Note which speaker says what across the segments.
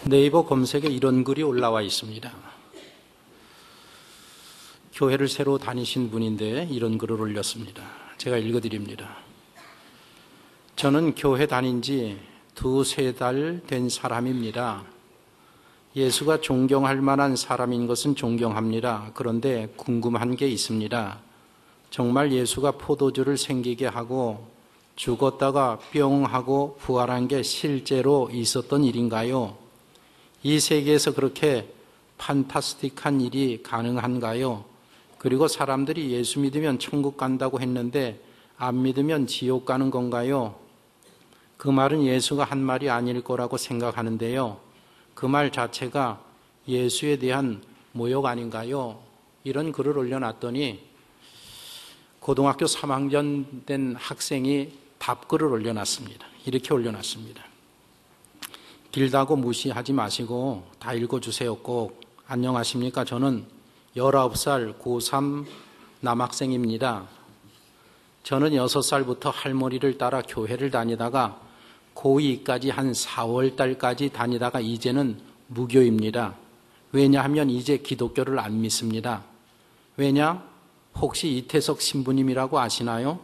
Speaker 1: 네이버 검색에 이런 글이 올라와 있습니다. 교회를 새로 다니신 분인데 이런 글을 올렸습니다. 제가 읽어드립니다. 저는 교회 다닌 지 2-3달 된 사람입니다. 예수가 존경할 만한 사람인 것은 존경합니다. 그런데 궁금한 게 있습니다. 정말 예수가 포도주를 생기게 하고 죽었다가 뿅 하고 부활한 게 실제로 있었던 일인가요? 이 세계에서 그렇게 판타스틱한 일이 가능한가요? 그리고 사람들이 예수 믿으면 천국 간다고 했는데 안 믿으면 지옥 가는 건가요? 그 말은 예수가 한 말이 아닐 거라고 생각하는데요. 그 말 자체가 예수에 대한 모욕 아닌가요? 이런 글을 올려놨더니 고등학교 3학년 된 학생이 답글을 올려놨습니다. 이렇게 올려놨습니다. 길다고 무시하지 마시고 다 읽어주세요. 꼭. 안녕하십니까? 저는 19살 고3 남학생입니다. 저는 6살부터 할머니를 따라 교회를 다니다가 고2까지 한 4월 달까지 다니다가 이제는 무교입니다. 왜냐하면 이제 기독교를 안 믿습니다. 왜냐? 혹시 이태석 신부님이라고 아시나요?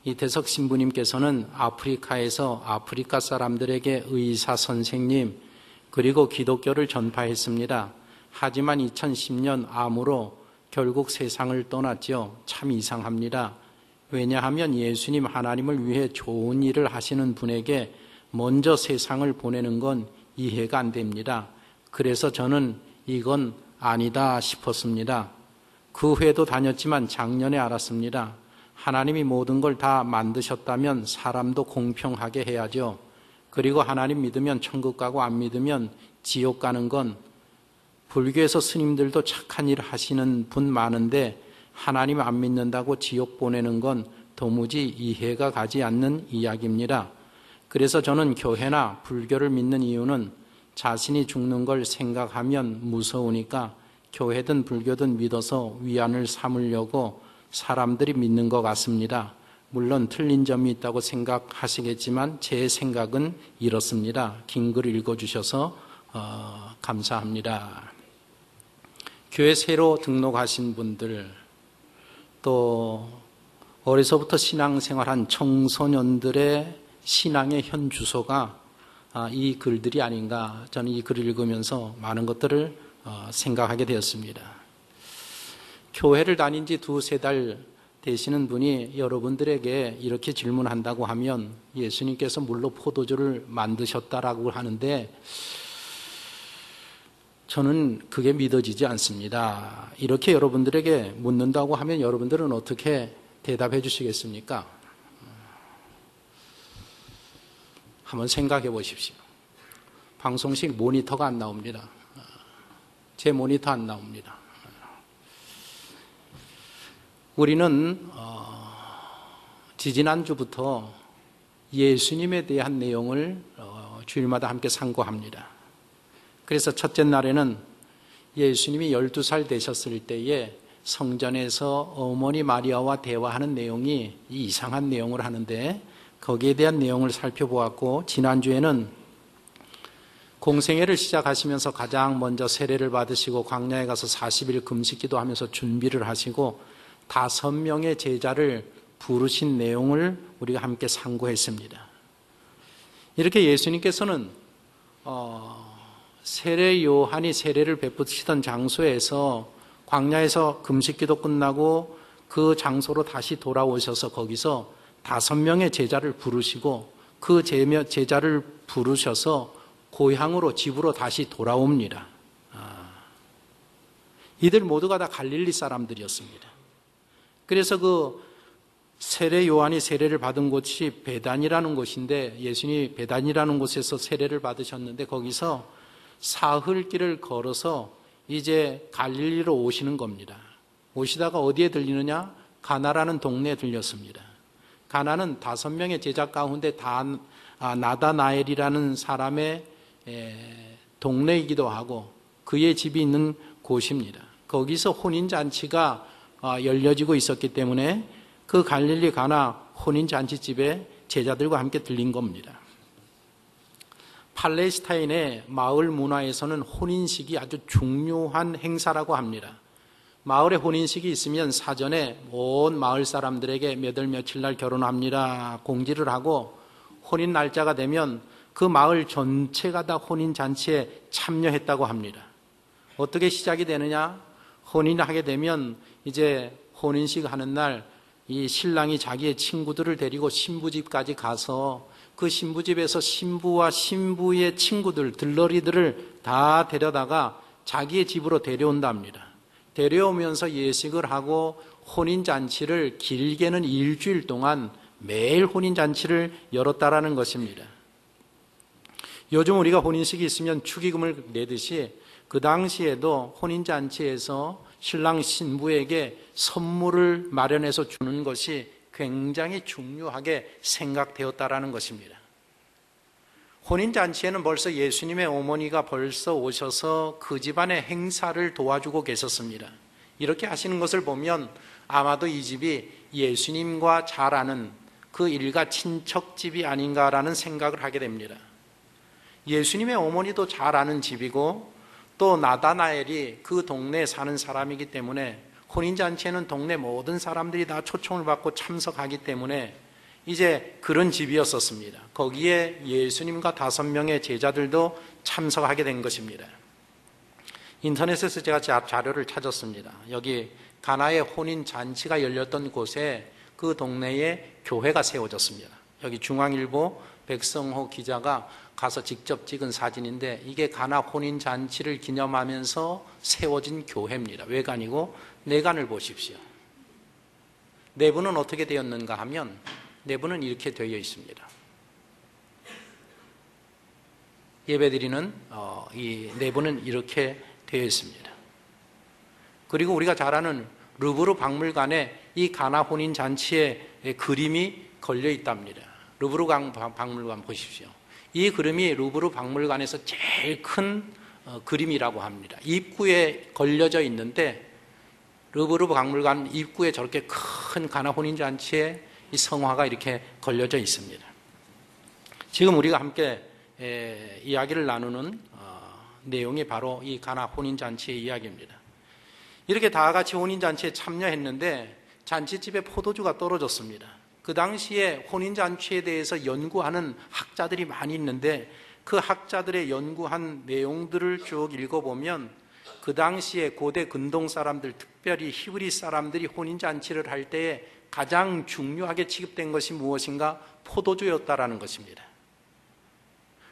Speaker 1: 이태석 신부님께서는 아프리카에서 아프리카 사람들에게 의사 선생님 그리고 기독교를 전파했습니다. 하지만 2010년 암으로 결국 세상을 떠났죠. 참 이상합니다. 왜냐하면 예수님 하나님을 위해 좋은 일을 하시는 분에게 먼저 세상을 보내는 건 이해가 안 됩니다. 그래서 저는 이건 아니다 싶었습니다. 그 회도 다녔지만 작년에 알았습니다. 하나님이 모든 걸 다 만드셨다면 사람도 공평하게 해야죠. 그리고 하나님 믿으면 천국 가고 안 믿으면 지옥 가는 건 불교에서 스님들도 착한 일 하시는 분 많은데 하나님 안 믿는다고 지옥 보내는 건 도무지 이해가 가지 않는 이야기입니다. 그래서 저는 교회나 불교를 믿는 이유는 자신이 죽는 걸 생각하면 무서우니까 교회든 불교든 믿어서 위안을 삼으려고 사람들이 믿는 것 같습니다. 물론 틀린 점이 있다고 생각하시겠지만 제 생각은 이렇습니다. 긴 글 읽어주셔서 감사합니다. 교회 새로 등록하신 분들, 또 어려서부터 신앙생활한 청소년들의 신앙의 현 주소가 이 글들이 아닌가, 저는 이 글을 읽으면서 많은 것들을 생각하게 되었습니다. 교회를 다닌 지 2-3달 되시는 분이 여러분들에게 이렇게 질문한다고 하면 예수님께서 물로 포도주를 만드셨다라고 하는데 저는 그게 믿어지지 않습니다. 이렇게 여러분들에게 묻는다고 하면 여러분들은 어떻게 대답해 주시겠습니까? 한번 생각해 보십시오. 방송실 모니터가 안 나옵니다. 제 모니터 안 나옵니다. 우리는 지지난주부터 예수님에 대한 내용을 주일마다 함께 상고합니다. 그래서 첫째 날에는 예수님이 12살 되셨을 때에 성전에서 어머니 마리아와 대화하는 내용이 이상한 내용을 하는데 거기에 대한 내용을 살펴보았고, 지난주에는 공생애를 시작하시면서 가장 먼저 세례를 받으시고 광야에 가서 40일 금식기도 하면서 준비를 하시고 5명의 제자를 부르신 내용을 우리가 함께 상고했습니다. 이렇게 예수님께서는 세례 요한이 세례를 베푸시던 장소에서 광야에서 금식기도 끝나고 그 장소로 다시 돌아오셔서 거기서 5명의 제자를 부르시고 그 제자를 부르셔서 고향으로 집으로 다시 돌아옵니다. 이들 모두가 다 갈릴리 사람들이었습니다. 그래서 그 세례 요한이 세례를 받은 곳이 베단이라는 곳인데 예수님이 베단이라는 곳에서 세례를 받으셨는데 거기서 사흘길을 걸어서 이제 갈릴리로 오시는 겁니다. 오시다가 어디에 들리느냐? 가나라는 동네에 들렸습니다. 가나는 5명의 제자 가운데 나다나엘이라는 사람의 동네이기도 하고 그의 집이 있는 곳입니다. 거기서 혼인잔치가 열려지고 있었기 때문에 그 갈릴리 가나 혼인잔치집에 제자들과 함께 들린 겁니다. 팔레스타인의 마을 문화에서는 혼인식이 아주 중요한 행사라고 합니다. 마을에 혼인식이 있으면 사전에 온 마을 사람들에게 몇 월 며칠 날 결혼합니다 공지를 하고 혼인 날짜가 되면 그 마을 전체가 다 혼인잔치에 참여했다고 합니다. 어떻게 시작이 되느냐? 혼인하게 되면 이제 혼인식 하는 날 이 신랑이 자기의 친구들을 데리고 신부집까지 가서 그 신부집에서 신부와 신부의 친구들, 들러리들을 다 데려다가 자기의 집으로 데려온답니다. 데려오면서 예식을 하고 혼인잔치를 길게는 일주일 동안 매일 혼인잔치를 열었다라는 것입니다. 요즘 우리가 혼인식이 있으면 축의금을 내듯이 그 당시에도 혼인잔치에서 신랑 신부에게 선물을 마련해서 주는 것이 굉장히 중요하게 생각되었다라는 것입니다. 혼인잔치에는 벌써 예수님의 어머니가 벌써 오셔서 그 집안의 행사를 도와주고 계셨습니다. 이렇게 하시는 것을 보면 아마도 이 집이 예수님과 잘 아는 그 일가 친척집이 아닌가라는 생각을 하게 됩니다. 예수님의 어머니도 잘 아는 집이고 또 나다나엘이 그 동네에 사는 사람이기 때문에 혼인잔치에는 동네 모든 사람들이 다 초청을 받고 참석하기 때문에 이제 그런 집이었었습니다. 거기에 예수님과 5명의 제자들도 참석하게 된 것입니다. 인터넷에서 제가 자료를 찾았습니다. 여기 가나의 혼인잔치가 열렸던 곳에 그 동네에 교회가 세워졌습니다. 여기 중앙일보 백성호 기자가 가서 직접 찍은 사진인데 이게 가나 혼인잔치를 기념하면서 세워진 교회입니다. 외관이고 내관을 보십시오. 내부는 어떻게 되었는가 하면 내부는 이렇게 되어 있습니다. 예배드리는 이 내부는 이렇게 되어 있습니다. 그리고 우리가 잘 아는 루브르 박물관에 이 가나 혼인잔치의 그림이 걸려 있답니다. 루브르 박물관 보십시오. 이 그림이 루브르 박물관에서 제일 큰 그림이라고 합니다. 입구에 걸려져 있는데 루브르 박물관 입구에 저렇게 큰 가나 혼인잔치의 이 성화가 이렇게 걸려져 있습니다. 지금 우리가 함께 이야기를 나누는 내용이 바로 이 가나 혼인잔치의 이야기입니다. 이렇게 다 같이 혼인잔치에 참여했는데 잔치집에 포도주가 떨어졌습니다. 그 당시에 혼인잔치에 대해서 연구하는 학자들이 많이 있는데 그 학자들의 연구한 내용들을 쭉 읽어보면 그 당시에 고대 근동 사람들, 특별히 히브리 사람들이 혼인잔치를 할 때에 가장 중요하게 취급된 것이 무엇인가? 포도주였다라는 것입니다.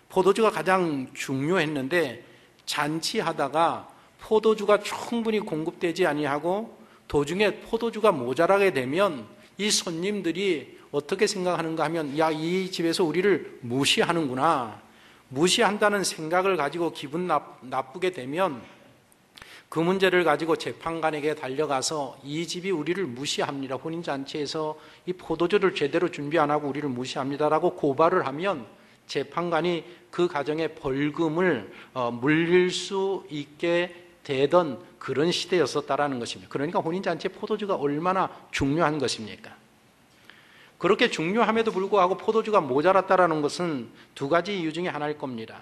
Speaker 1: 포도주가 가장 중요했는데 잔치하다가 포도주가 충분히 공급되지 아니하고 도중에 포도주가 모자라게 되면 이 손님들이 어떻게 생각하는가 하면 야, 이 집에서 우리를 무시하는구나. 무시한다는 생각을 가지고 기분 나쁘게 되면 그 문제를 가지고 재판관에게 달려가서 이 집이 우리를 무시합니다. 혼인잔치에서 이 포도주를 제대로 준비 안 하고 우리를 무시합니다라고 고발을 하면 재판관이 그 가정에 벌금을 물릴 수 있게 되던 그런 시대였었다라는 것입니다. 그러니까 혼인잔치에 포도주가 얼마나 중요한 것입니까? 그렇게 중요함에도 불구하고 포도주가 모자랐다라는 것은 두 가지 이유 중에 하나일 겁니다.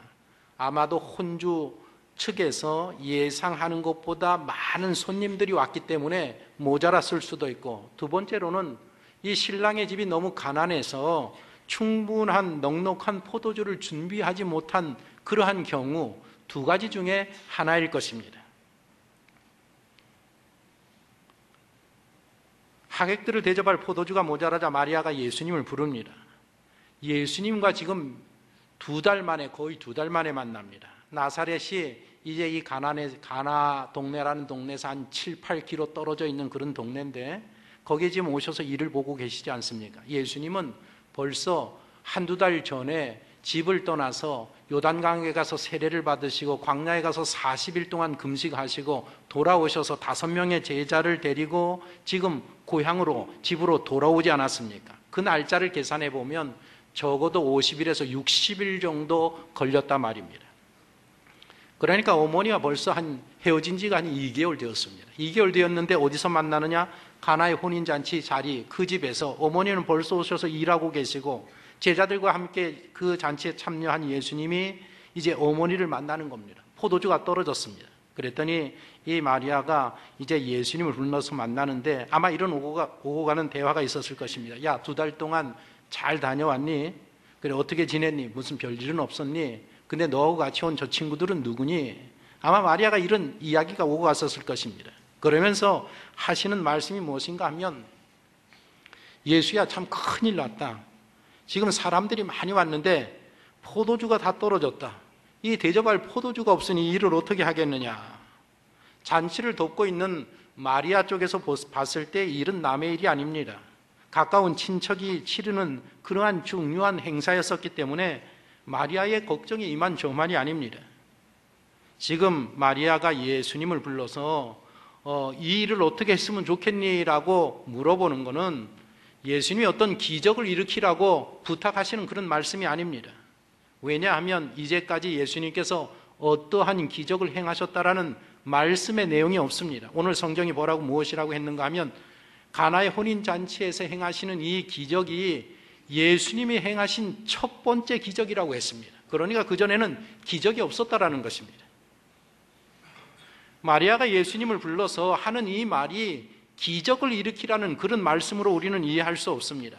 Speaker 1: 아마도 혼주 측에서 예상하는 것보다 많은 손님들이 왔기 때문에 모자랐을 수도 있고, 두 번째로는 이 신랑의 집이 너무 가난해서 충분한 넉넉한 포도주를 준비하지 못한 그러한 경우 두 가지 중에 하나일 것입니다. 하객들을 대접할 포도주가 모자라자 마리아가 예수님을 부릅니다. 예수님과 지금 거의 두 달 만에 만납니다. 나사렛이 이제 이 가나 동네라는 동네에서 한 7, 8km 떨어져 있는 그런 동네인데 거기에 지금 오셔서 일을 보고 계시지 않습니까? 예수님은 벌써 한두 달 전에 집을 떠나서 요단강에 가서 세례를 받으시고 광야에 가서 40일 동안 금식하시고 돌아오셔서 5명의 제자를 데리고 지금 고향으로 집으로 돌아오지 않았습니까? 그 날짜를 계산해 보면 적어도 50일에서 60일 정도 걸렸단 말입니다. 그러니까 어머니와 벌써 헤어진 지가 한 2개월 되었습니다. 2개월 되었는데 어디서 만나느냐? 가나의 혼인잔치 자리 그 집에서 어머니는 벌써 오셔서 일하고 계시고 제자들과 함께 그 잔치에 참여한 예수님이 이제 어머니를 만나는 겁니다. 포도주가 떨어졌습니다. 그랬더니 이 마리아가 이제 예수님을 불러서 만나는데 아마 이런 오고 가는 대화가 있었을 것입니다. 야, 2달 동안 잘 다녀왔니? 그래, 어떻게 지냈니? 무슨 별일은 없었니? 근데 너하고 같이 온 저 친구들은 누구니? 아마 마리아가 이런 이야기가 오고 갔었을 것입니다. 그러면서 하시는 말씀이 무엇인가 하면, 예수야, 참 큰일 났다. 지금 사람들이 많이 왔는데 포도주가 다 떨어졌다. 이 대접할 포도주가 없으니 이 일을 어떻게 하겠느냐. 잔치를 돕고 있는 마리아 쪽에서 봤을 때 이 일은 남의 일이 아닙니다. 가까운 친척이 치르는 그러한 중요한 행사였었기 때문에 마리아의 걱정이 이만저만이 아닙니다. 지금 마리아가 예수님을 불러서 이 일을 어떻게 했으면 좋겠니? 라고 물어보는 것은 예수님이 어떤 기적을 일으키라고 부탁하시는 그런 말씀이 아닙니다. 왜냐하면 이제까지 예수님께서 어떠한 기적을 행하셨다라는 말씀의 내용이 없습니다. 오늘 성경이 뭐라고 무엇이라고 했는가 하면 가나의 혼인잔치에서 행하시는 이 기적이 예수님이 행하신 첫 번째 기적이라고 했습니다. 그러니까 그전에는 기적이 없었다라는 것입니다. 마리아가 예수님을 불러서 하는 이 말이 기적을 일으키라는 그런 말씀으로 우리는 이해할 수 없습니다.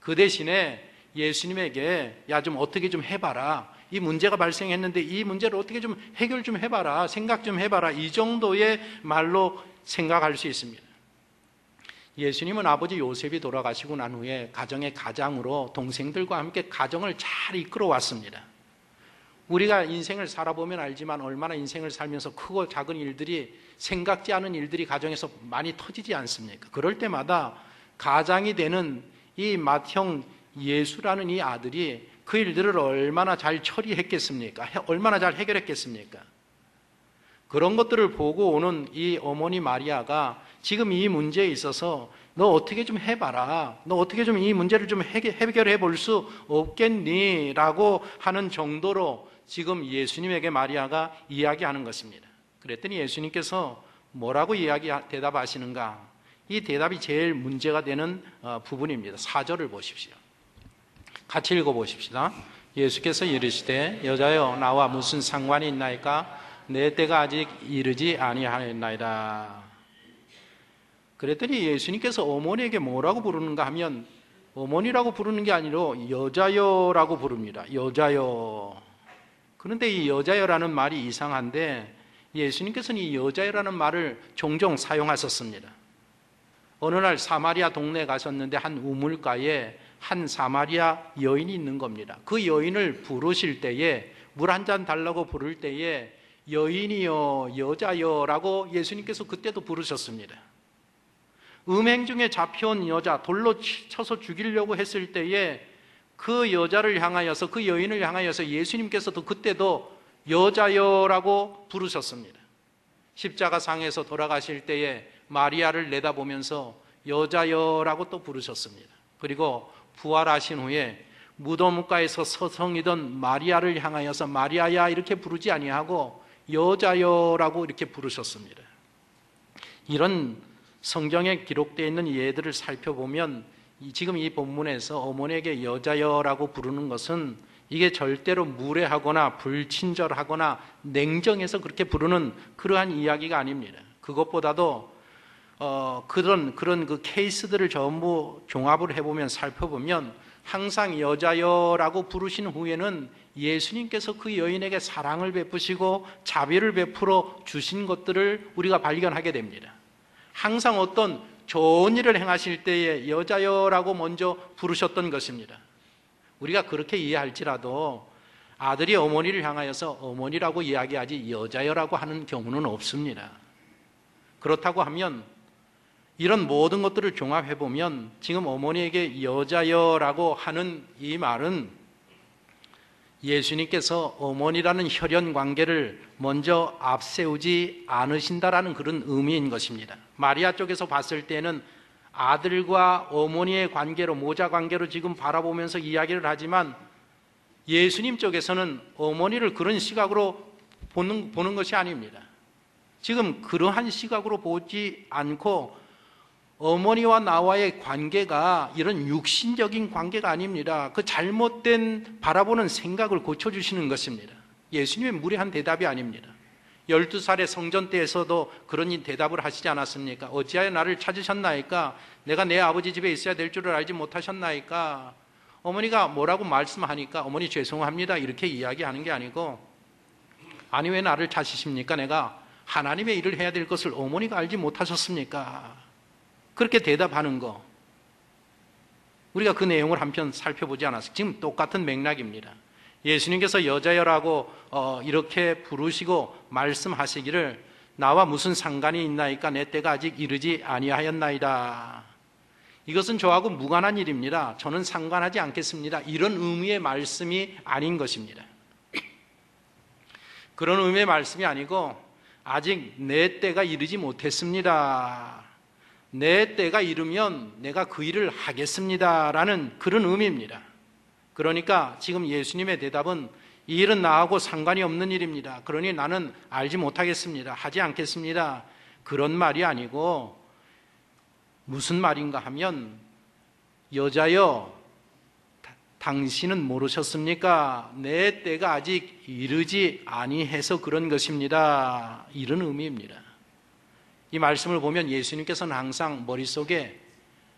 Speaker 1: 그 대신에 예수님에게 야, 좀 어떻게 좀 해봐라. 이 문제가 발생했는데 이 문제를 어떻게 좀 해결 좀 해봐라. 생각 좀 해봐라. 이 정도의 말로 생각할 수 있습니다. 예수님은 아버지 요셉이 돌아가시고 난 후에 가정의 가장으로 동생들과 함께 가정을 잘 이끌어 왔습니다. 우리가 인생을 살아보면 알지만 얼마나 인생을 살면서 크고 작은 일들이, 생각지 않은 일들이 가정에서 많이 터지지 않습니까? 그럴 때마다 가장이 되는 이 맏형 예수라는 이 아들이 그 일들을 얼마나 잘 처리했겠습니까? 얼마나 잘 해결했겠습니까? 그런 것들을 보고 오는 이 어머니 마리아가 지금 이 문제에 있어서 너 어떻게 좀 해봐라. 너 어떻게 좀 이 문제를 좀 해결해 볼 수 없겠니? 라고 하는 정도로 지금 예수님에게 마리아가 이야기하는 것입니다. 그랬더니 예수님께서 뭐라고 대답하시는가? 이 대답이 제일 문제가 되는 부분입니다. 4절을 보십시오. 같이 읽어보십시다. 예수께서 이르시되 여자여 나와 무슨 상관이 있나이까? 내 때가 아직 이르지 아니하였나이다. 그랬더니 예수님께서 어머니에게 뭐라고 부르는가 하면 어머니라고 부르는 게 아니라 여자여라고 부릅니다. 여자여. 그런데 이 여자여라는 말이 이상한데 예수님께서는 이 여자여라는 말을 종종 사용하셨습니다. 어느 날 사마리아 동네에 가셨는데 한 우물가에 한 사마리아 여인이 있는 겁니다. 그 여인을 부르실 때에, 물 한 잔 달라고 부를 때에 여인이여, 여자여라고 예수님께서 그때도 부르셨습니다. 음행 중에 잡혀온 여자, 돌로 쳐서 죽이려고 했을 때에 그 여자를 향하여서, 그 여인을 향하여서 예수님께서도 그때도 여자여라고 부르셨습니다. 십자가상에서 돌아가실 때에 마리아를 내다보면서 여자여라고 또 부르셨습니다. 그리고 부활하신 후에 무덤가에서 서성이던 마리아를 향하여서 마리아야 이렇게 부르지 아니하고 여자여라고 이렇게 부르셨습니다. 이런 성경에 기록되어 있는 예들을 살펴보면 지금 이 본문에서 어머니에게 여자여라고 부르는 것은 이게 절대로 무례하거나 불친절하거나 냉정해서 그렇게 부르는 그러한 이야기가 아닙니다. 그것보다도 그런 그 케이스들을 전부 종합을 해보면, 살펴보면 항상 여자여라고 부르신 후에는 예수님께서 그 여인에게 사랑을 베푸시고 자비를 베풀어 주신 것들을 우리가 발견하게 됩니다. 항상 어떤 좋은 일을 행하실 때에 여자여라고 먼저 부르셨던 것입니다. 우리가 그렇게 이해할지라도 아들이 어머니를 향하여서 어머니라고 이야기하지 여자여라고 하는 경우는 없습니다. 그렇다고 하면 이런 모든 것들을 종합해보면 지금 어머니에게 여자여라고 하는 이 말은 예수님께서 어머니라는 혈연 관계를 먼저 앞세우지 않으신다라는 그런 의미인 것입니다. 마리아 쪽에서 봤을 때는 아들과 어머니의 관계로, 모자 관계로 지금 바라보면서 이야기를 하지만 예수님 쪽에서는 어머니를 그런 시각으로 보는 것이 아닙니다. 지금 그러한 시각으로 보지 않고 어머니와 나와의 관계가 이런 육신적인 관계가 아닙니다. 그 잘못된 바라보는 생각을 고쳐주시는 것입니다. 예수님의 무례한 대답이 아닙니다. 12살의 성전 때에서도 그런 대답을 하시지 않았습니까? 어찌하여 나를 찾으셨나이까? 내가 내 아버지 집에 있어야 될 줄을 알지 못하셨나이까? 어머니가 뭐라고 말씀하니까 어머니 죄송합니다 이렇게 이야기하는 게 아니고, 아니 왜 나를 찾으십니까? 내가 하나님의 일을 해야 될 것을 어머니가 알지 못하셨습니까? 그렇게 대답하는 거, 우리가 그 내용을 한편 살펴보지 않았어요. 지금 똑같은 맥락입니다. 예수님께서 여자여라고 이렇게 부르시고 말씀하시기를 나와 무슨 상관이 있나이까? 내 때가 아직 이르지 아니하였나이다. 이것은 저하고 무관한 일입니다. 저는 상관하지 않겠습니다. 이런 의미의 말씀이 아닌 것입니다. 그런 의미의 말씀이 아니고, 아직 내 때가 이르지 못했습니다. 내 때가 이르면 내가 그 일을 하겠습니다라는 그런 의미입니다. 그러니까 지금 예수님의 대답은 이 일은 나하고 상관이 없는 일입니다. 그러니 나는 알지 못하겠습니다. 하지 않겠습니다. 그런 말이 아니고, 무슨 말인가 하면, 여자여 당신은 모르셨습니까? 내 때가 아직 이르지 아니해서 그런 것입니다. 이런 의미입니다. 이 말씀을 보면 예수님께서는 항상 머릿속에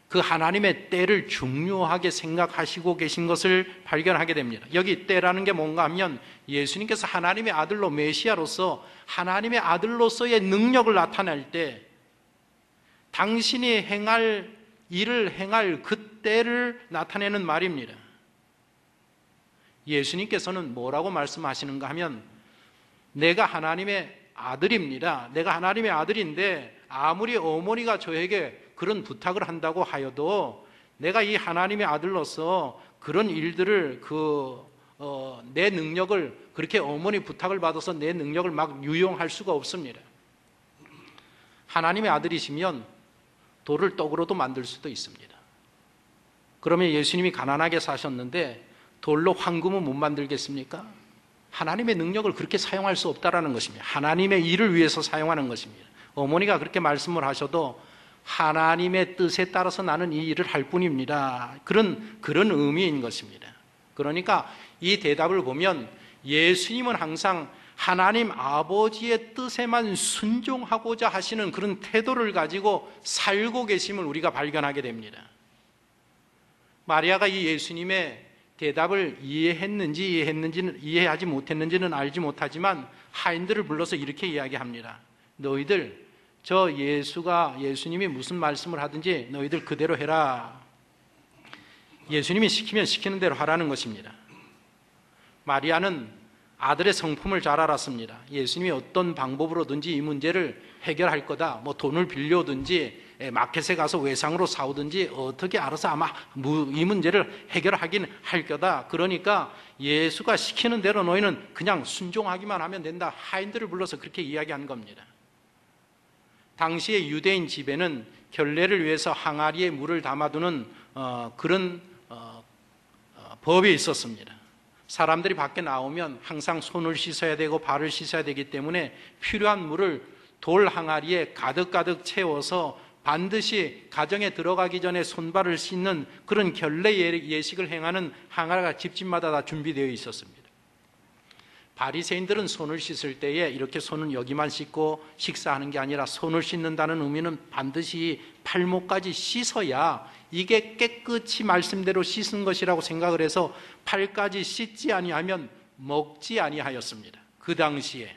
Speaker 1: 그 하나님의 때를 중요하게 생각하시고 계신 것을 발견하게 됩니다. 여기 때라는 게 뭔가 하면, 예수님께서 하나님의 아들로, 메시아로서 하나님의 아들로서의 능력을 나타낼 때 당신이 행할 일을 행할 그 때를 나타내는 말입니다. 예수님께서는 뭐라고 말씀하시는가 하면, 내가 하나님의 아들입니다. 내가 하나님의 아들인데 아무리 어머니가 저에게 그런 부탁을 한다고 하여도 내가 이 하나님의 아들로서 그런 일들을 내 능력을, 그렇게 어머니 부탁을 받아서 내 능력을 막 유용할 수가 없습니다. 하나님의 아들이시면 돌을 떡으로도 만들 수도 있습니다. 그러면 예수님이 가난하게 사셨는데 돌로 황금은 못 만들겠습니까? 하나님의 능력을 그렇게 사용할 수 없다라는 것입니다. 하나님의 일을 위해서 사용하는 것입니다. 어머니가 그렇게 말씀을 하셔도 하나님의 뜻에 따라서 나는 이 일을 할 뿐입니다. 그런 의미인 것입니다. 그러니까 이 대답을 보면 예수님은 항상 하나님 아버지의 뜻에만 순종하고자 하시는 그런 태도를 가지고 살고 계심을 우리가 발견하게 됩니다. 마리아가 이 예수님의 대답을 이해했는지는 이해하지 못했는지는 알지 못하지만 하인들을 불러서 이렇게 이야기합니다. 너희들 예수님이 무슨 말씀을 하든지 너희들 그대로 해라. 예수님이 시키면 시키는 대로 하라는 것입니다. 마리아는 아들의 성품을 잘 알았습니다. 예수님이 어떤 방법으로든지 이 문제를 해결할 거다. 돈을 빌려든지 마켓에 가서 외상으로 사오든지 어떻게 알아서 아마 이 문제를 해결하긴 할 거다. 그러니까 예수가 시키는 대로 너희는 그냥 순종하기만 하면 된다. 하인들을 불러서 그렇게 이야기한 겁니다. 당시의 유대인 집에는 결례를 위해서 항아리에 물을 담아두는 그런 법이 있었습니다. 사람들이 밖에 나오면 항상 손을 씻어야 되고 발을 씻어야 되기 때문에 필요한 물을 돌 항아리에 가득가득 채워서 반드시 가정에 들어가기 전에 손발을 씻는 그런 결례 예식을 행하는 항아리가 집집마다 다 준비되어 있었습니다. 바리새인들은 손을 씻을 때에 이렇게 손은 여기만 씻고 식사하는 게 아니라 손을 씻는다는 의미는 반드시 팔목까지 씻어야 이게 깨끗이 말씀대로 씻은 것이라고 생각을 해서 팔까지 씻지 아니하면 먹지 아니하였습니다. 그 당시에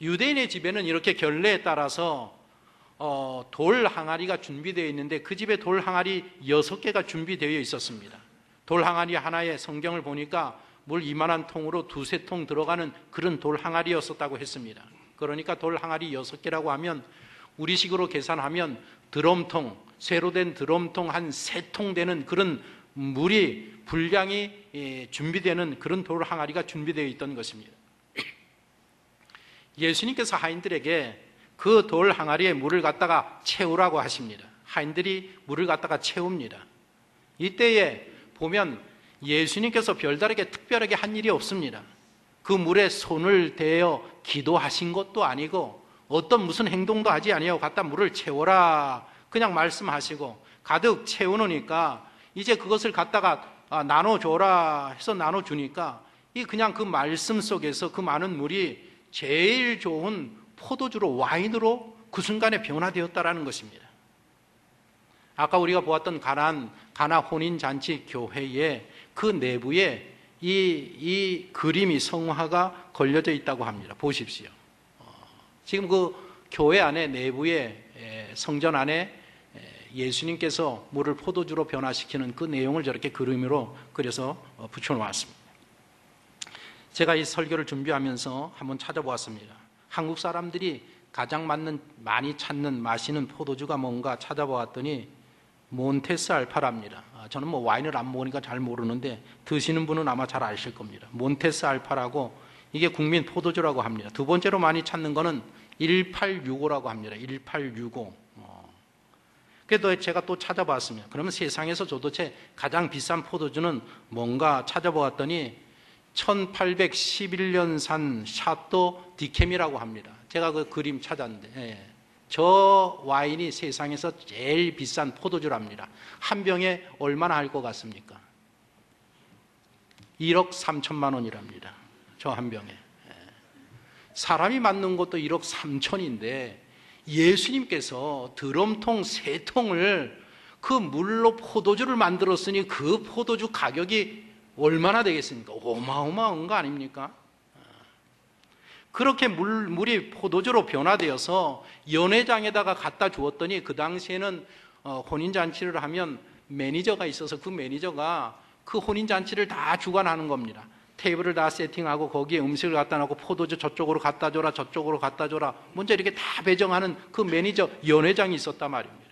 Speaker 1: 유대인의 집에는 이렇게 결례에 따라서 돌 항아리가 준비되어 있는데 그 집에 돌 항아리 6개가 준비되어 있었습니다. 돌 항아리 하나에 성경을 보니까 물 이만한 통으로 2-3통 들어가는 그런 돌 항아리였었다고 했습니다. 그러니까 돌 항아리 6개라고 하면 우리식으로 계산하면 드럼통, 쇠로 된 드럼통 한 3통 되는 그런 물이 분량이 준비되는 그런 돌 항아리가 준비되어 있던 것입니다. 예수님께서 하인들에게 그 돌 항아리에 물을 갖다가 채우라고 하십니다. 하인들이 물을 갖다가 채웁니다. 이때에 보면 예수님께서 별다르게 특별하게 한 일이 없습니다. 그 물에 손을 대어 기도하신 것도 아니고 어떤 무슨 행동도 하지 아니하고 갖다 물을 채워라 그냥 말씀하시고 가득 채워놓으니까 이제 그것을 갖다가 나눠줘라 해서 나눠주니까 이 그냥 그 말씀 속에서 그 많은 물이 제일 좋은 포도주로, 와인으로 그 순간에 변화되었다라는 것입니다. 아까 우리가 보았던 가나 혼인잔치 교회의 그 내부에 이 그림이, 성화가 걸려져 있다고 합니다. 보십시오. 지금 그 교회 안에, 내부에, 성전 안에 예수님께서 물을 포도주로 변화시키는 그 내용을 저렇게 그림으로 그려서 붙여놓았습니다. 제가 이 설교를 준비하면서 한번 찾아보았습니다. 한국 사람들이 가장 많이 찾는, 마시는 포도주가 뭔가 찾아보았더니 몬테스 알파랍니다. 저는 뭐 와인을 안 먹으니까 잘 모르는데 드시는 분은 아마 잘 아실 겁니다. 몬테스 알파라고, 이게 국민 포도주라고 합니다. 두 번째로 많이 찾는 거는 1865라고 합니다. 1865. 그래도 제가 또 찾아봤습니다. 그러면 세상에서 도대체 가장 비싼 포도주는 뭔가 찾아보았더니 1811년산 샤또 디캠이라고 합니다. 제가 그 그림 찾았는데, 저 와인이 세상에서 제일 비싼 포도주랍니다. 한 병에 얼마나 할 것 같습니까? 1억 3천만 원이랍니다. 저 한 병에. 사람이 맞는 것도 1억 3천인데 예수님께서 드럼통 3통을 그 물로 포도주를 만들었으니 그 포도주 가격이 얼마나 되겠습니까? 어마어마한 거 아닙니까? 그렇게 물이 포도주로 변화되어서 연회장에다가 갖다 주었더니, 그 당시에는 혼인잔치를 하면 매니저가 있어서 그 매니저가 그 혼인잔치를 다 주관하는 겁니다. 테이블을 다 세팅하고 거기에 음식을 갖다 놓고 포도주 저쪽으로 갖다 줘라, 저쪽으로 갖다 줘라, 먼저 이렇게 다 배정하는 그 매니저, 연회장이 있었단 말입니다.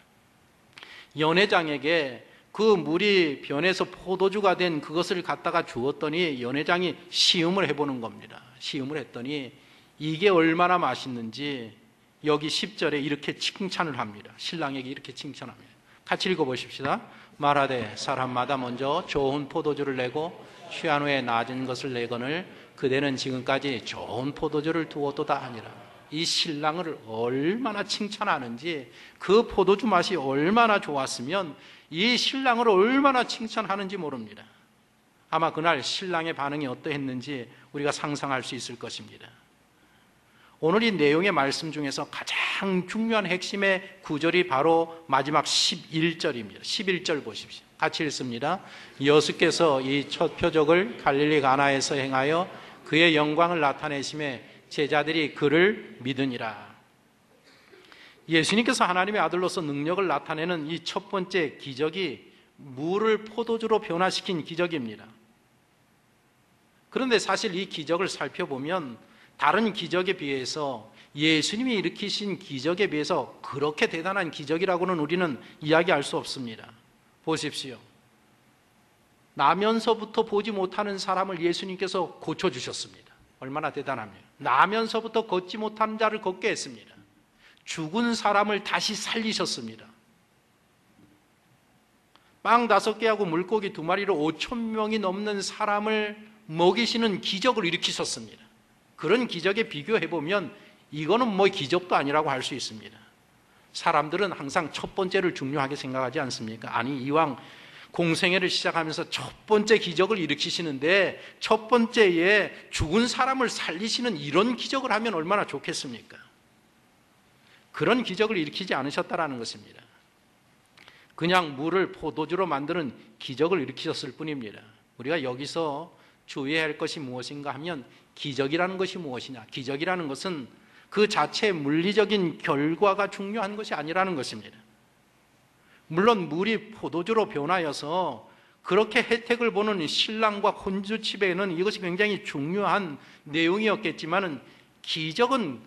Speaker 1: 연회장에게 그 물이 변해서 포도주가 된 그것을 갖다가 주었더니 연회장이 시음을 해보는 겁니다. 시음을 했더니 이게 얼마나 맛있는지 여기 10절에 이렇게 칭찬을 합니다. 신랑에게 이렇게 칭찬합니다. 같이 읽어보십시다. 말하되 사람마다 먼저 좋은 포도주를 내고 취한 후에 낮은 것을 내거늘 그대는 지금까지 좋은 포도주를 두었도다 하니라. 이 신랑을 얼마나 칭찬하는지, 그 포도주 맛이 얼마나 좋았으면 이 신랑을 얼마나 칭찬하는지 모릅니다. 아마 그날 신랑의 반응이 어떠했는지 우리가 상상할 수 있을 것입니다. 오늘 이 내용의 말씀 중에서 가장 중요한 핵심의 구절이 바로 마지막 11절입니다. 11절 보십시오. 같이 읽습니다. 여수께서 이 첫 표적을 갈릴리 가나에서 행하여 그의 영광을 나타내심에 제자들이 그를 믿으니라. 예수님께서 하나님의 아들로서 능력을 나타내는 이 첫 번째 기적이 물을 포도주로 변화시킨 기적입니다. 그런데 사실 이 기적을 살펴보면 다른 기적에 비해서, 예수님이 일으키신 기적에 비해서 그렇게 대단한 기적이라고는 우리는 이야기할 수 없습니다. 보십시오. 나면서부터 보지 못하는 사람을 예수님께서 고쳐주셨습니다. 얼마나 대단합니까? 나면서부터 걷지 못하는 자를 걷게 했습니다. 죽은 사람을 다시 살리셨습니다. 빵 5개하고 물고기 2마리로 5,000명이 넘는 사람을 먹이시는 기적을 일으키셨습니다. 그런 기적에 비교해보면 이거는 뭐 기적도 아니라고 할 수 있습니다. 사람들은 항상 첫 번째를 중요하게 생각하지 않습니까? 아니, 이왕 공생애를 시작하면서 첫 번째 기적을 일으키시는데 첫 번째에 죽은 사람을 살리시는 이런 기적을 하면 얼마나 좋겠습니까? 그런 기적을 일으키지 않으셨다라는 것입니다. 그냥 물을 포도주로 만드는 기적을 일으키셨을 뿐입니다. 우리가 여기서 주의해야 할 것이 무엇인가 하면, 기적이라는 것이 무엇이냐? 기적이라는 것은 그 자체의 물리적인 결과가 중요한 것이 아니라는 것입니다. 물론 물이 포도주로 변하여서 그렇게 혜택을 보는 신랑과 혼주집에는 이것이 굉장히 중요한 내용이었겠지만, 기적이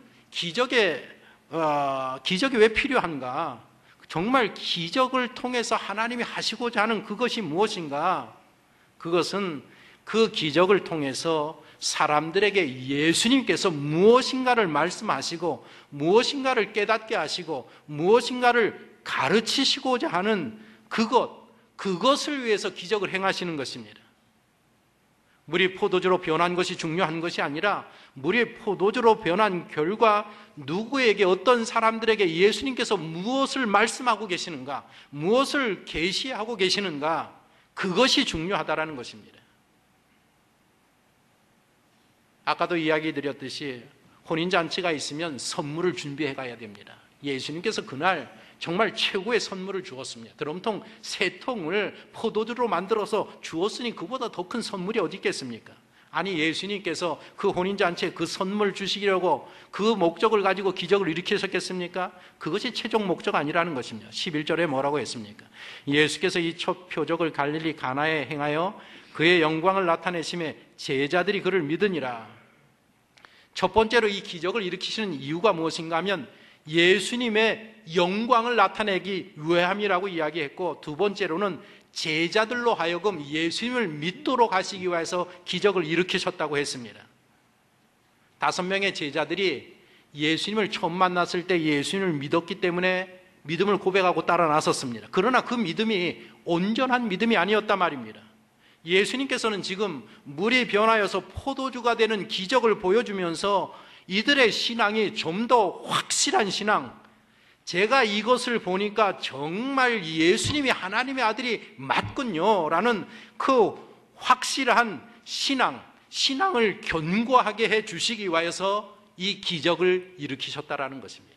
Speaker 1: 왜 필요한가? 정말 기적을 통해서 하나님이 하시고자 하는 그것이 무엇인가? 그것은 그 기적을 통해서 사람들에게 예수님께서 무엇인가를 말씀하시고 무엇인가를 깨닫게 하시고 무엇인가를 가르치시고자 하는 그것을 위해서 기적을 행하시는 것입니다. 물이 포도주로 변한 것이 중요한 것이 아니라, 물이 포도주로 변한 결과 누구에게, 어떤 사람들에게 예수님께서 무엇을 말씀하고 계시는가, 무엇을 계시하고 계시는가, 그것이 중요하다라는 것입니다. 아까도 이야기 드렸듯이 혼인잔치가 있으면 선물을 준비해 가야 됩니다. 예수님께서 그날 정말 최고의 선물을 주었습니다. 드럼통 3통을 포도주로 만들어서 주었으니 그보다 더 큰 선물이 어디 있겠습니까? 아니, 예수님께서 그 혼인잔치에 그 선물 주시려고 그 목적을 가지고 기적을 일으키셨겠습니까? 그것이 최종 목적 아니라는 것입니다. 11절에 뭐라고 했습니까? 예수께서 이 첫 표적을 갈릴리 가나에 행하여 그의 영광을 나타내심에 제자들이 그를 믿으니라. 첫 번째로 이 기적을 일으키시는 이유가 무엇인가 하면 예수님의 영광을 나타내기 위함이라고 이야기했고, 두 번째로는 제자들로 하여금 예수님을 믿도록 하시기 위해서 기적을 일으키셨다고 했습니다. 5명의 제자들이 예수님을 처음 만났을 때 예수님을 믿었기 때문에 믿음을 고백하고 따라 나섰습니다. 그러나 그 믿음이 온전한 믿음이 아니었단 말입니다. 예수님께서는 지금 물이 변하여서 포도주가 되는 기적을 보여주면서 이들의 신앙이 좀 더 확실한 신앙, 제가 이것을 보니까 정말 예수님이 하나님의 아들이 맞군요 라는 그 확실한 신앙을 견고하게 해 주시기 위해서 이 기적을 일으키셨다라는 것입니다.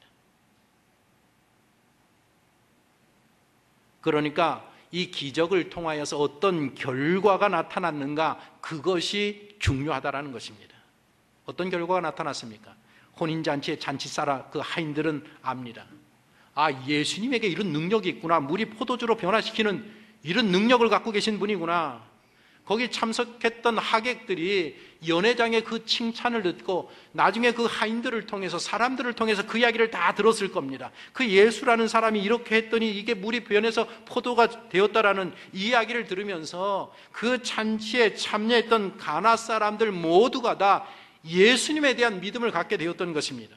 Speaker 1: 그러니까 이 기적을 통하여서 어떤 결과가 나타났는가, 그것이 중요하다라는 것입니다. 어떤 결과가 나타났습니까? 혼인잔치의 잔치사라 그 하인들은 압니다. 아, 예수님에게 이런 능력이 있구나. 물이 포도주로 변화시키는 이런 능력을 갖고 계신 분이구나. 거기 참석했던 하객들이 연회장의 그 칭찬을 듣고 나중에 그 하인들을 통해서, 사람들을 통해서 그 이야기를 다 들었을 겁니다. 그 예수라는 사람이 이렇게 했더니 이게 물이 변해서 포도가 되었다라는 이야기를 들으면서 그 잔치에 참여했던 가나 사람들 모두가 다 예수님에 대한 믿음을 갖게 되었던 것입니다.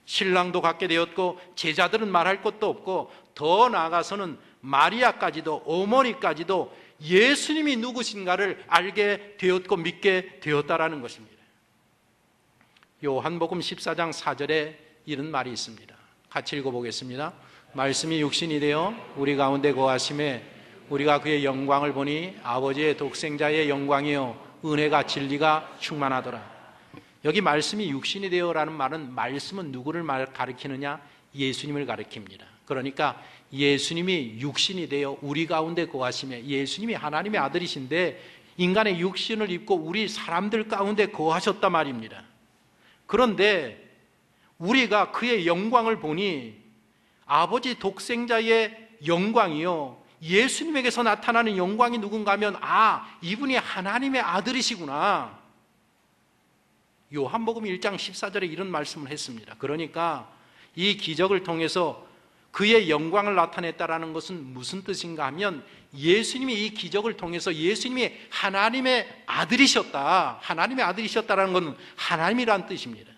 Speaker 1: 신랑도 갖게 되었고, 제자들은 말할 것도 없고, 더 나아가서는 마리아까지도, 어머니까지도 예수님이 누구신가를 알게 되었고 믿게 되었다라는 것입니다. 요한복음 14장 4절에 이런 말이 있습니다. 같이 읽어보겠습니다. 말씀이 육신이 되어 우리 가운데 거하심에 우리가 그의 영광을 보니 아버지의 독생자의 영광이요 은혜가 진리가 충만하더라. 여기 말씀이 육신이 되어라는 말은, 말씀은 누구를 가리키느냐? 예수님을 가리킵니다. 그러니까 예수님이 육신이 되어 우리 가운데 거하심에, 예수님이 하나님의 아들이신데 인간의 육신을 입고 우리 사람들 가운데 거하셨단 말입니다. 그런데 우리가 그의 영광을 보니 아버지 독생자의 영광이요, 예수님에게서 나타나는 영광이 누군가 하면, 아, 이분이 하나님의 아들이시구나. 요한복음 1장 14절에 이런 말씀을 했습니다. 그러니까 이 기적을 통해서 그의 영광을 나타냈다라는 것은 무슨 뜻인가 하면, 예수님이 이 기적을 통해서 예수님이 하나님의 아들이셨다, 하나님의 아들이셨다라는 것은 하나님이란 뜻입니다.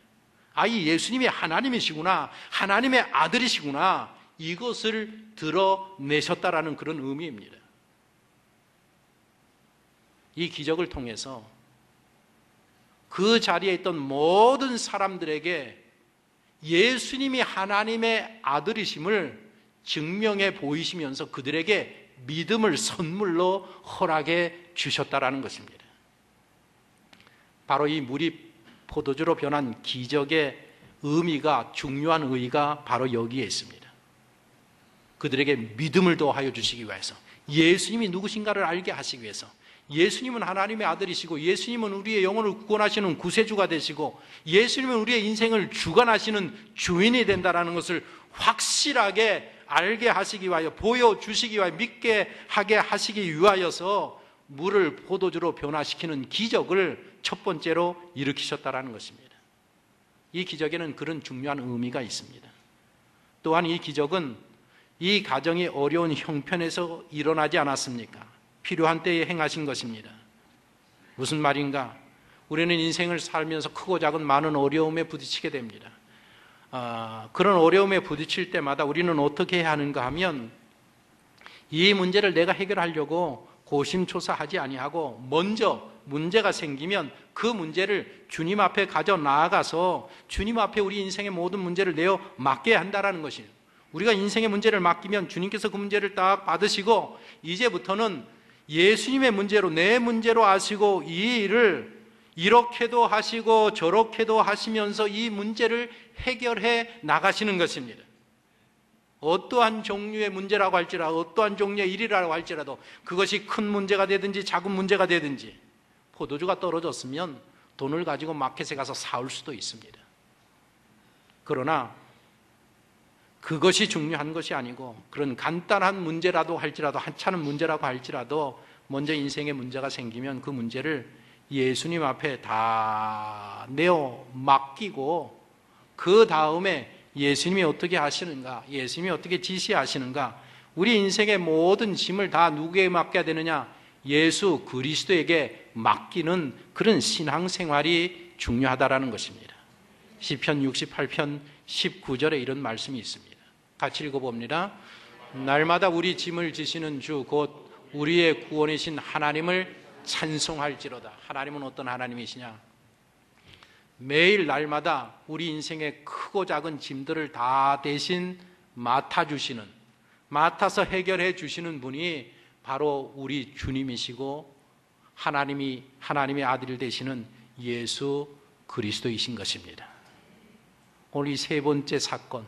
Speaker 1: 아, 이 예수님이 하나님이시구나, 하나님의 아들이시구나, 이것을 드러내셨다라는 그런 의미입니다. 이 기적을 통해서 그 자리에 있던 모든 사람들에게 예수님이 하나님의 아들이심을 증명해 보이시면서 그들에게 믿음을 선물로 허락해 주셨다라는 것입니다. 바로 이 물이 포도주로 변한 기적의 의미가, 중요한 의의가 바로 여기에 있습니다. 그들에게 믿음을 더하여 주시기 위해서, 예수님이 누구신가를 알게 하시기 위해서, 예수님은 하나님의 아들이시고, 예수님은 우리의 영혼을 구원하시는 구세주가 되시고, 예수님은 우리의 인생을 주관하시는 주인이 된다는 것을 확실하게 알게 하시기 위하여, 보여주시기 위하여, 믿게 하게 하시기 위하여서 물을 포도주로 변화시키는 기적을 첫 번째로 일으키셨다는 것입니다. 이 기적에는 그런 중요한 의미가 있습니다. 또한 이 기적은 이 가정이 어려운 형편에서 일어나지 않았습니까? 필요한 때에 행하신 것입니다. 무슨 말인가? 우리는 인생을 살면서 크고 작은 많은 어려움에 부딪히게 됩니다. 그런 어려움에 부딪힐 때마다 우리는 어떻게 해야 하는가 하면, 이 문제를 내가 해결하려고 고심초사하지 아니하고 먼저 문제가 생기면 그 문제를 주님 앞에 가져 나아가서 주님 앞에 우리 인생의 모든 문제를 내어 맡겨야 한다는 것이에요. 우리가 인생의 문제를 맡기면 주님께서 그 문제를 딱 받으시고, 이제부터는 예수님의 문제로, 내 문제로 아시고 이 일을 이렇게도 하시고 저렇게도 하시면서 이 문제를 해결해 나가시는 것입니다. 어떠한 종류의 문제라고 할지라도, 어떠한 종류의 일이라고 할지라도, 그것이 큰 문제가 되든지 작은 문제가 되든지, 포도주가 떨어졌으면 돈을 가지고 마켓에 가서 사올 수도 있습니다. 그러나 그것이 중요한 것이 아니고, 그런 간단한 문제라도 할지라도, 하찮은 문제라고 할지라도 먼저 인생의 문제가 생기면 그 문제를 예수님 앞에 다 내어 맡기고, 그 다음에 예수님이 어떻게 하시는가, 예수님이 어떻게 지시하시는가, 우리 인생의 모든 짐을 다 누구에게 맡겨야 되느냐? 예수 그리스도에게 맡기는 그런 신앙생활이 중요하다라는 것입니다. 시편 68편 19절에 이런 말씀이 있습니다. 같이 읽어봅니다. 날마다 우리 짐을 지시는 주 곧 우리의 구원이신 하나님을 찬송할지로다. 하나님은 어떤 하나님이시냐? 매일 날마다 우리 인생의 크고 작은 짐들을 다 대신 맡아주시는, 맡아서 해결해 주시는 분이 바로 우리 주님이시고 하나님의 아들 되시는 예수 그리스도이신 것입니다. 오늘 이 세 번째 사건,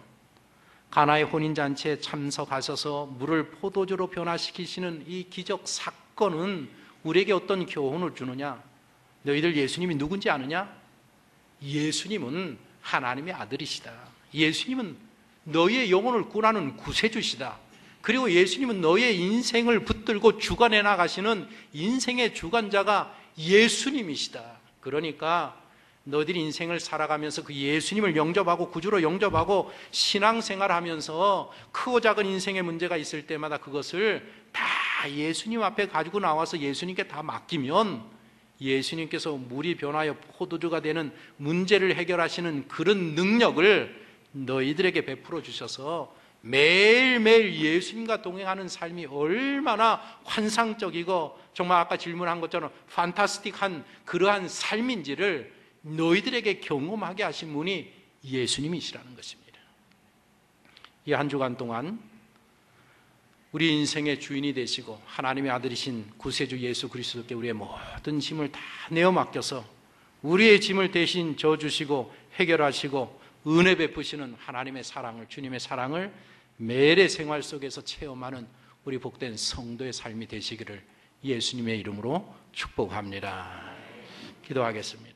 Speaker 1: 가나의 혼인잔치에 참석하셔서 물을 포도주로 변화시키시는 이 기적 사건은 우리에게 어떤 교훈을 주느냐? 너희들 예수님이 누군지 아느냐? 예수님은 하나님의 아들이시다. 예수님은 너희의 영혼을 구원하는 구세주시다. 그리고 예수님은 너희의 인생을 붙들고 주관해 나가시는 인생의 주관자가 예수님이시다. 그러니까 너희들이 인생을 살아가면서 그 예수님을 영접하고 구주로 영접하고 신앙생활하면서 크고 작은 인생의 문제가 있을 때마다 그것을 다 예수님 앞에 가지고 나와서 예수님께 다 맡기면 예수님께서 물이 변하여 포도주가 되는 문제를 해결하시는 그런 능력을 너희들에게 베풀어 주셔서 매일매일 예수님과 동행하는 삶이 얼마나 환상적이고 정말 아까 질문한 것처럼 판타스틱한 그러한 삶인지를 너희들에게 경험하게 하신 분이 예수님이시라는 것입니다. 이 한 주간 동안 우리 인생의 주인이 되시고 하나님의 아들이신 구세주 예수 그리스도께 우리의 모든 짐을 다 내어 맡겨서 우리의 짐을 대신 져주시고 해결하시고 은혜 베푸시는 하나님의 사랑을, 주님의 사랑을 매일의 생활 속에서 체험하는 우리 복된 성도의 삶이 되시기를 예수님의 이름으로 축복합니다. 기도하겠습니다.